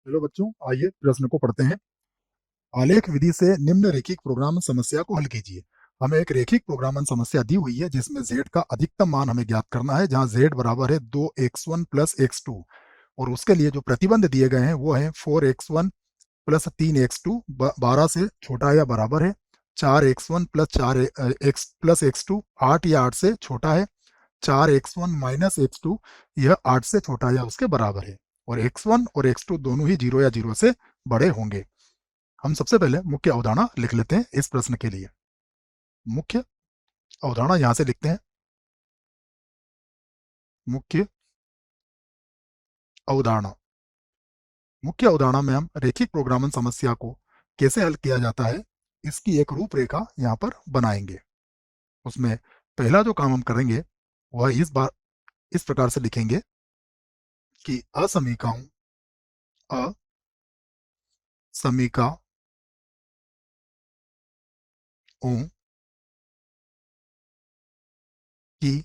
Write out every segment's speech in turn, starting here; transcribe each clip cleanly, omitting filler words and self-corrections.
Hello बच्चों, आइए प्रश्न को पढ़ते हैं। आलेख विधि से निम्न रेखिक प्रोग्राम समस्या को हल कीजिए। हमें एक रेखिक प्रोग्रामन समस्या दी हुई है जिसमें z का अधिकतम मान हमें ज्ञात करना है, जहां z बराबर है 2x1 प्लस x2 और उसके लिए जो प्रतिबंध दिए गए हैं वो है 4x1 प्लस 3x2 12 से छोटा या बराबर है, 4x1 प्लस 4x टू 8 या 8 से छोटा है, 4x1 माइनस x2 यह 8 से छोटा या उसके बराबर है और x1 और x2 दोनों ही 0 या 0 से बड़े होंगे। हम सबसे पहले मुख्य अवधारणा लिख लेते हैं इस प्रश्न के लिए। मुख्य अवधारणा यहां से लिखते हैं। मुख्य अवधारणा मुख्य अवधारणा में हम रेखिक प्रोग्रामन समस्या को कैसे हल किया जाता है इसकी एक रूपरेखा यहाँ पर बनाएंगे। उसमें पहला जो काम हम करेंगे वह इस बार इस प्रकार से लिखेंगे कि असमीकाओं की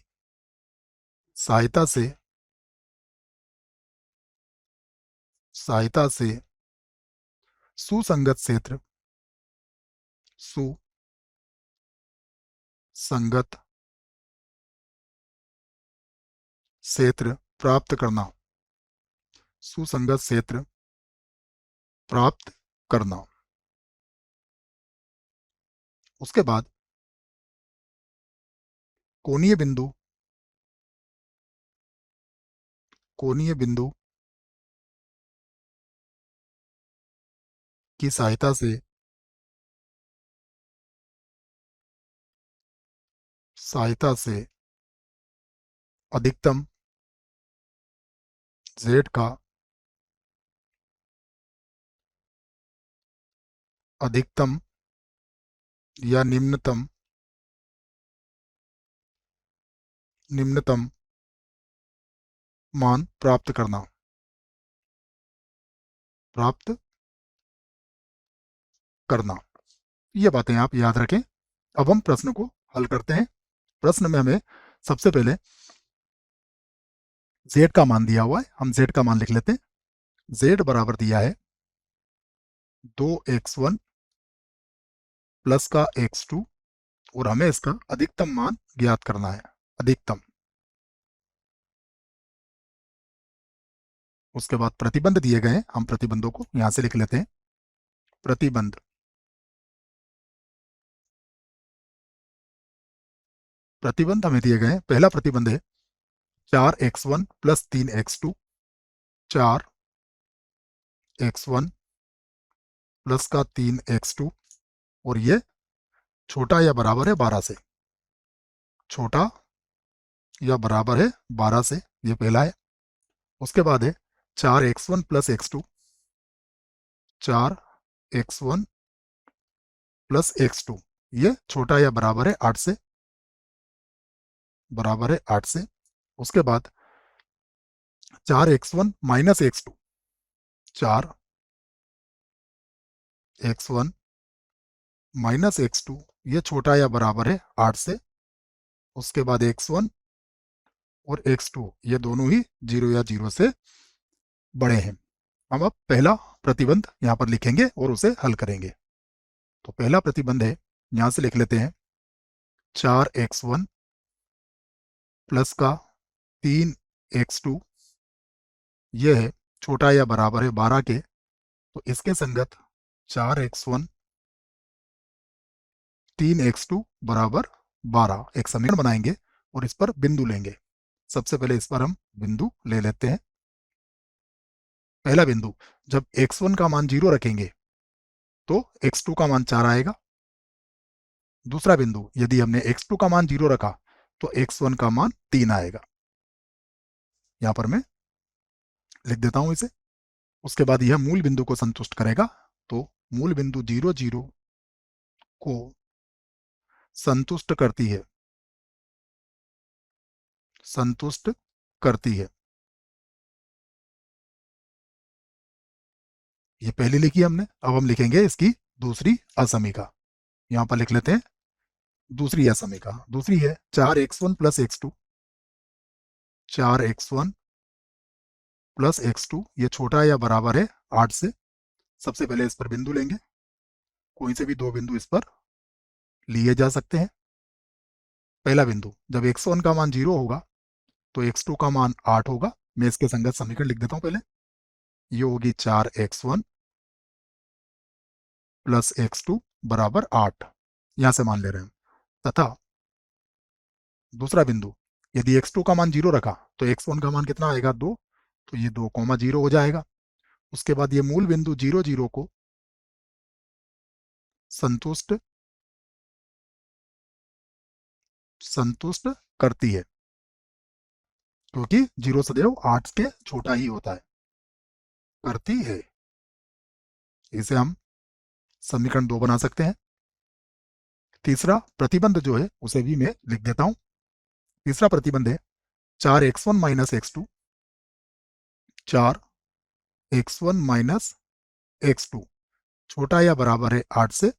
सहायता से सुसंगत क्षेत्र प्राप्त करना। सुसंगत क्षेत्र प्राप्त करना। उसके बाद कोणीय बिंदु की सहायता से अधिकतम z का अधिकतम या निम्नतम मान प्राप्त करना। ये बातें आप याद रखें। अब हम प्रश्न को हल करते हैं। प्रश्न में हमें सबसे पहले z का मान दिया हुआ है, हम z का मान लिख लेते हैं। z बराबर दिया है 2x1 प्लस का x2 और हमें इसका अधिकतम मान ज्ञात करना है। अधिकतम। उसके बाद प्रतिबंध दिए गए हैं, हम प्रतिबंधों को यहां से लिख लेते हैं। प्रतिबंध हमें दिए गए हैं। पहला प्रतिबंध है 4x1 plus 3x2, 4x1 plus का 3x2 और ये छोटा या बराबर है 12 से। छोटा या बराबर है 12 से, ये पहला है। उसके बाद है 4x1 plus x2, 4x1 plus x2 ये छोटा या बराबर है 8 से। बराबर है 8 से। उसके बाद 4x1 minus x2, 4x1 minus x2 ये छोटा या बराबर है 8 से। उसके बाद x1 और x2 ये दोनों ही 0 या 0 से बड़े हैं। हम अब पहला प्रतिबंध यहां पर लिखेंगे और उसे हल करेंगे। तो पहला प्रतिबंध है, यहां से लिख लेते हैं 4x1 प्लस का 3x2 ये है छोटा या बराबर है 12 के, तो इसके संगत 4x1 3x2 बराबर 12 एक समीकरण बनाएंगे और इस पर बिंदु लेंगे। सबसे पहले इस पर हम बिंदु ले लेते हैं। पहला बिंदु, जब x1 का मान 0 रखेंगे तो x2 का मान 4 आएगा। दूसरा बिंदु, यदि हमने x2 का मान 0 रखा तो x1 का मान 3 आएगा। यहां पर मैं लिख देता हूं इसे। उसके बाद यह मूल बिंदु को संतुष्ट करेगा, तो मूल बिंदु 0 0 को संतुष्ट करती है। संतुष्ट करती है। ये पहली लिखी हमने, अब हम लिखेंगे इसकी दूसरी असमीका। यहां पर लिख लेते हैं दूसरी असमीका। दूसरी है 4x1 plus x2, 4x1 plus x2, ये छोटा या बराबर है 8 से। सबसे पहले इस पर बिंदु लेंगे, कोई से भी दो बिंदु इस पर लिए जा सकते हैं। पहला बिंदु, जब x1 का मान 0 होगा तो x2 का मान 8 होगा। मैं इसके संगत समीकरण लिख देता हूं पहले। ये होगी 4x1 प्लस x2 बराबर 8, यहां से मान ले रहे हैं। तथा दूसरा बिंदु, यदि x2 का मान 0 रखा तो x1 का मान कितना आएगा 2, तो ये 2,0 हो जाएगा। उसके बाद ये मूल बिंदु 0 0 को संतुष्ट करती है, क्योंकि 0 सदैव 8 के छोटा ही होता है। करती है, इसे हम समीकरण 2 बना सकते हैं। तीसरा प्रतिबंध जो है उसे भी मैं लिख देता हूं। तीसरा प्रतिबंध है 4x1 minus x2, 4x1 minus x2 छोटा या बराबर है 8 से।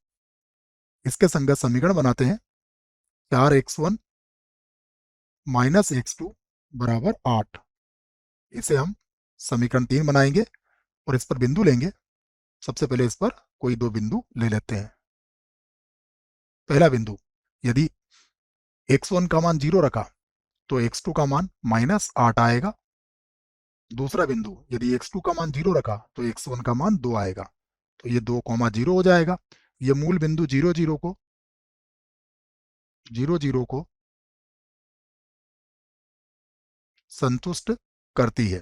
इसके संगत समीकरण बनाते हैं 4x1 माइनस x2 बराबर 8। इसे हम समीकरण 3 बनाएंगे और इस पर बिंदु लेंगे। सबसे पहले इस पर कोई दो बिंदु ले लेते हैं। पहला बिंदु, यदि x1 का मान 0 रखा तो x2 का मान -8 आएगा। दूसरा बिंदु, यदि x2 का मान 0 रखा तो x1 का मान 2 आएगा, तो ये 2,0 हो जाएगा। ये मूल बिंदु 0 0 को संतुष्ट करती है,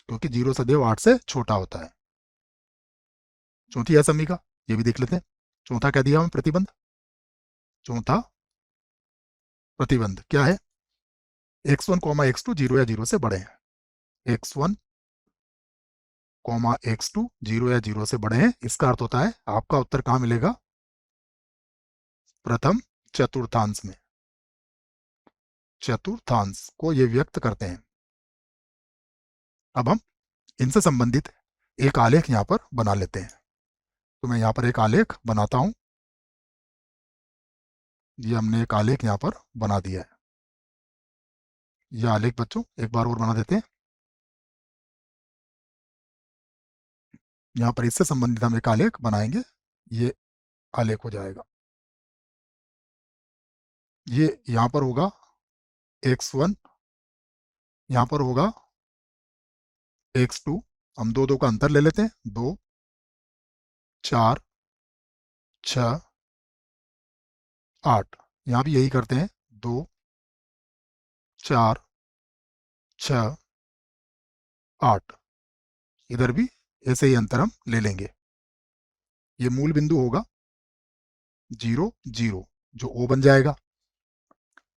क्योंकि 0 सदैव 8 से छोटा होता है। चौथी असमी का ये भी देख लेते हैं। चौथा क्या दिया हमें प्रतिबंध? चौथा प्रतिबंध क्या है? x1 x2 0 या 0 से बड़े हैं। x1 x2 0 या 0 से बड़े हैं। इसका अर्थ होता है आपका उत्तर कहां मिलेगा? प्रथम चतुर्थांश में। चतुर्थांश को ये व्यक्त करते हैं। अब हम इनसे संबंधित एक आलेख यहां पर बना लेते हैं। तो मैं यहां पर एक आलेख बनाता हूं। ये हमने एक आलेख यहां पर बना दिया है। यह आलेख बच्चों एक बार और बना देते हैं। यहां पर इससे संबंधित हम एक आलेख बनाएंगे। ये आलेख हो जाएगा। ये यहां पर होगा x1, यहां पर होगा x2। हम दो दो का अंतर ले लेते हैं। 2 4 6 8, यहां भी यही करते हैं। 2 4 6 8, इधर भी ऐसे ही अंतर हम ले लेंगे। ये मूल बिंदु होगा 0 0, जो O बन जाएगा।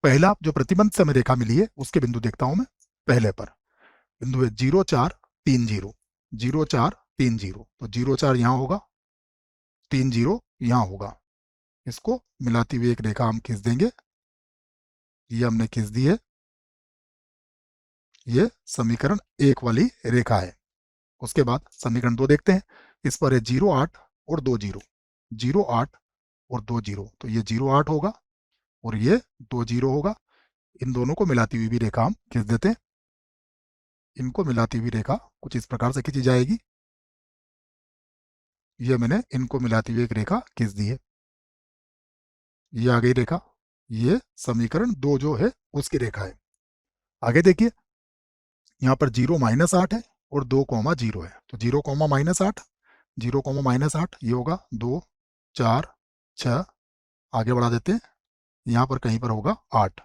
पहला जो प्रतिबंध से हमें रेखा मिली है उसके बिंदु देखता हूं मैं। पहले पर बिंदु है 0 4 3 0, 0 4 3 0, तो 0 4 यहां होगा, 3 0 यहां होगा। इसको मिलाती हुई एक रेखा हम खींच देंगे। ये हमने खींच दी है। ये समीकरण 1 वाली रेखा है। उसके बाद समीकरण 2 देखते हैं। इस पर है 0 8 और 2 0, 0 8 और 2 0, तो ये 0 8 होगा और ये 2 0 होगा। इन दोनों को मिलाती हुई भी रेखा हम खींच देते हैं। इनको मिलाती हुई रेखा कुछ इस प्रकार से खींची जाएगी। ये मैंने इनको मिलाती हुई एक रेखा खींच दी है। ये आ गई रेखा। ये समीकरण 2 जो है उसकी रेखा है। आगे देखिए, यहाँ पर 0 -8 है और 2 0 है, तो 0 -8, 0 -8 ये होगा 2 4 6। आगे बढ़ा देते हैं, यहाँ पर कहीं पर होगा 8,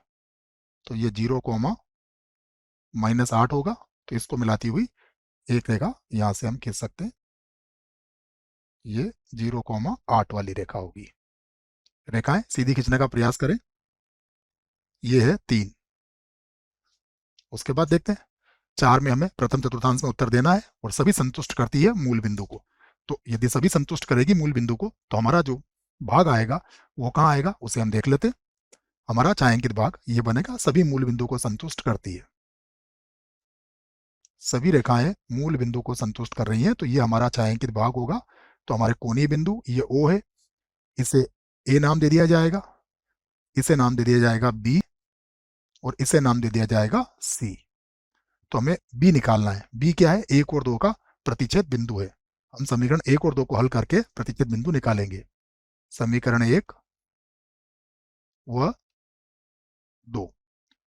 तो ये 0 -8 होगा। तो इसको मिलाती हुई एक रेखा यहाँ से हम खींच सकते हैं। ये 0 8 वाली रेखा होगी। रेखाएं सीधी खींचने का प्रयास करें। ये है 3। उसके बाद देखते हैं 4 में हमें प्रथम चतुर्थांश में उत्तर देना है और सभी संतुष्ट करती है मूल बिंदु को। तो यदि सभी संतुष्ट करेगी मूल बिंदु को तो हमारा जो भाग आएगा वो कहाँ आएगा उसे हम देख लेते हैं। हमारा छायांकित भाग ये बनेगा, सभी मूल बिंदु को संतुष्ट करती है। सभी रेखाएं मूल बिंदु को संतुष्ट कर रही हैं, तो ये हमारा छायांकित भाग होगा। तो हमारे कोणीय बिंदु ये O है, इसे A नाम दे दिया जाएगा, इसे नाम दे दिया जाएगा B और इसे नाम दे दिया जाएगा C। तो हमें बी निकालना है। बी क्या है? 1 और 2 का प्रतिच्छेद बिंदु है। हम समीकरण 1 और 2 को हल करके प्रतिच्छेद बिंदु निकालेंगे। समीकरण 1 व 2।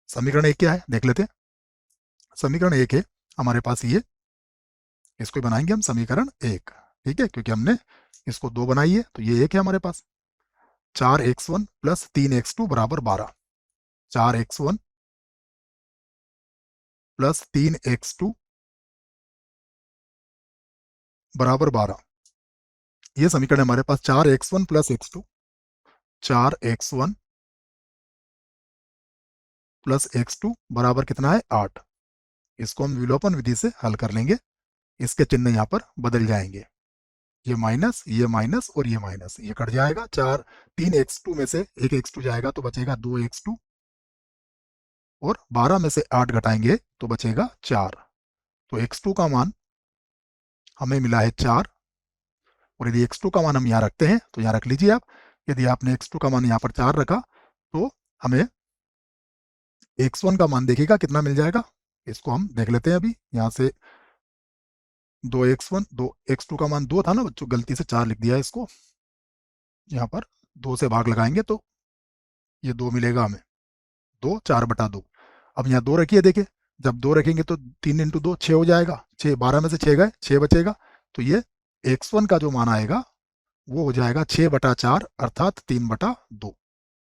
समीकरण 1 क्या है देख लेते हैं। समीकरण 1 है हमारे पास ये, इसको बनाएंगे हम समीकरण 1, ठीक है, क्योंकि हमने इसको 2 बनाई है, तो ये 1 है हमारे पास। 4x1 प्लस 3x2 बराबर 12। 4x1 प्लस 3x2 बराबर 12। ये समीकरण हमारे पास 4x1 plus x2, 4x1 plus x2 बराबर कितना है? 8। इसको हम विलोपन विधि से हल कर लेंगे। इसके चिन्ह यहाँ पर बदल जाएंगे, ये माइनस और ये माइनस, ये कट जाएगा। 3x2 में से एक x2 जाएगा तो बचेगा 2x2, और 12 में से 8 घटाएंगे तो बचेगा 4। तो x2 का मान हमें मिला है 4, और यदि x2 का मान हम यहाँ रखते हैं तो यहाँ रख लीजिए आप। यदि आपने x2 का मान यहाँ पर 4 रखा तो हमें x1 का मान देखिएगा कितना मिल जाएगा। इसको हम देख लेते हैं अभी यहाँ से। 2x1, 2x2 का मान 2 था ना बच्चों, गलती से 4 लिख दिया है इसको। यहाँ पर 2 से भाग लगाएंगे तो ये 2 मिलेगा हमें। 2 4/2। अब यहाँ 2 रखिए, देखिए जब 2 रखेंगे तो 3 इंटू 2 6 हो जाएगा। 6, 12 में से 6 गए, 6 बचेगा। तो ये x1 का जो मान आएगा वो हो जाएगा 6/4 अर्थात 3/2।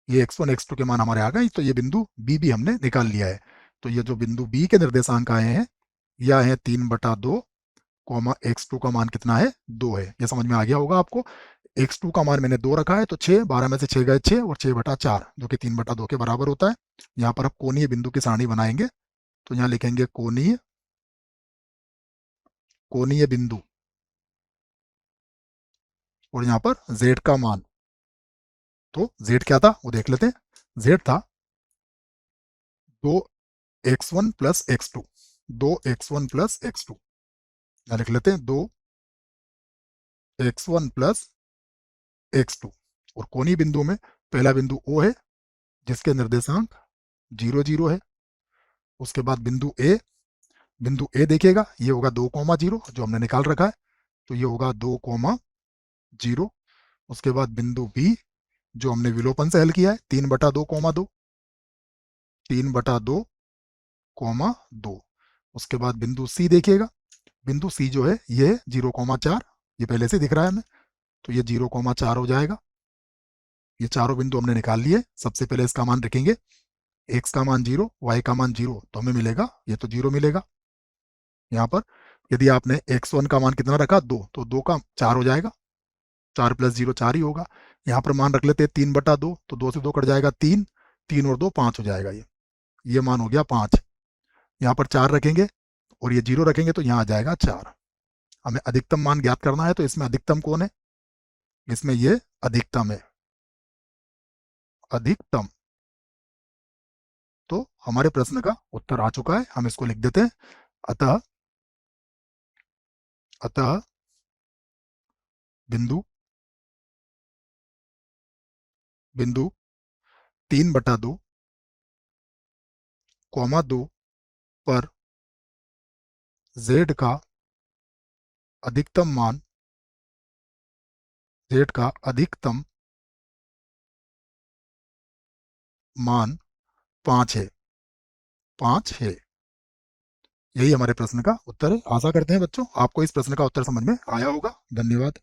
ये x1 x2 के मान हमारे आ गए। तो ये बिंदु बी भी हमने निकाल लिया है। तो ये जो बिंदु बी के निर्देशांक आए हैं यह है 3/2, x2 का मान कितना है? 2 है। ये समझ में आ गया होगा आपको। x2 का मान मैंने 2 रखा है तो 6, 12 में से 6 गए 6, और 6/4 जो कि 3/2 के बराबर होता है। यहाँ पर आप कोणीय बिंदु की सारणी बनाएंगे तो यहाँ लिखेंगे कोणीय बिंदु, और यहाँ पर z का मान। तो z क्या था वो देख लेते हैं। z था 2x1 plus x2, 2x1 plus x2। यहाँ लिख लेते हैं 2x1 प्लस x2। और कोणीय बिंदु में पहला बिंदु O है जिसके निर्देशांक 0 0 है। उसके बाद बिंदु ए देखिएगा, ये होगा 2,0 जो हमने निकाल रखा है, तो ये होगा 2,0। उसके बाद बिंदु बी जो हमने विलोपन से हल किया है, 3/2,2, 3/2,2। उसके बाद बिंदु सी देखिएगा, बिंदु सी जो है ये 0,4, ये पहले से दिख रहा है हमें, तो ये 0,4 हो जाएगा। ये चारों बिंदु हमने निकाल लिए। सबसे पहले इसका मान रखेंगे, x का मान 0, y का मान 0, तो हमें मिलेगा ये तो 0 मिलेगा। यहाँ पर यदि आपने x1 का मान कितना रखा? 2, तो 2 का 4 हो जाएगा। 4 प्लस 0 4 ही होगा। यहाँ पर मान रख लेते हैं 3/2, तो 2 से 2 कट जाएगा 3, 3 और 2 5 हो जाएगा। ये मान हो गया 5। यहाँ पर 4 रखेंगे और ये 0 रखेंगे तो यहाँ आ जाएगा 4। हमें अधिकतम मान ज्ञात करना है, तो इसमें अधिकतम कौन है? इसमें ये अधिकतम है, अधिकतम। तो हमारे प्रश्न का उत्तर आ चुका है, हम इसको लिख देते हैं। अतः अतः बिंदु बिंदु 3/2, 2 पर z का अधिकतम मान, z का अधिकतम मान 5 है, 5 है। यही हमारे प्रश्न का उत्तर है। आशा करते हैं बच्चों आपको इस प्रश्न का उत्तर समझ में आया होगा। धन्यवाद।